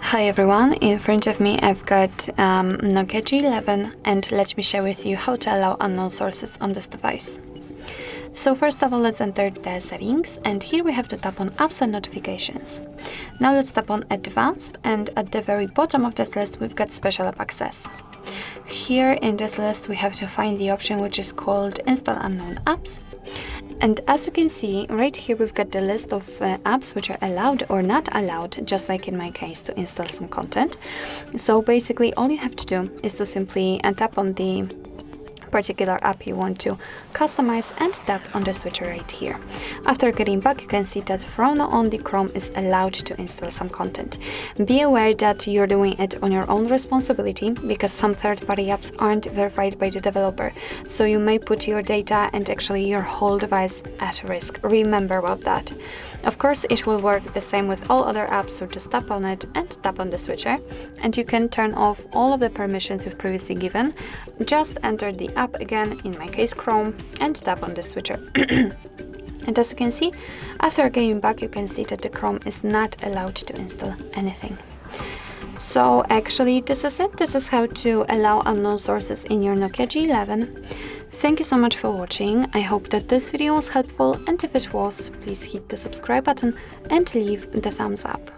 Hi everyone, in front of me I've got Nokia G11 and let me share with you how to allow unknown sources on this device. So first of all, let's enter the settings, and here we have to tap on apps and notifications. Now let's tap on advanced, and at the very bottom of this list we've got special app access. Here in this list we have to find the option which is called install unknown apps. And as you can see, right here we've got the list of apps which are allowed or not allowed, just like in my case, to install some content. So basically all you have to do is to simply tap on the particular app you want to customize and tap on the switcher right here. After getting back, you can see that from now on the Chrome is allowed to install some content. Be aware that you're doing it on your own responsibility because some third-party apps aren't verified by the developer, so you may put your data and actually your whole device at risk. Remember about that. Of course, it will work the same with all other apps, so just tap on it and tap on the switcher, and you can turn off all of the permissions you've previously given. Just enter the app again, in my case Chrome, and tap on the switcher. And as you can see, after getting back, you can see that the Chrome is not allowed to install anything. So actually this is it. This is how to allow unknown sources in your Nokia G11. Thank you so much for watching. I hope that this video was helpful, and if it was, please hit the subscribe button and leave the thumbs up.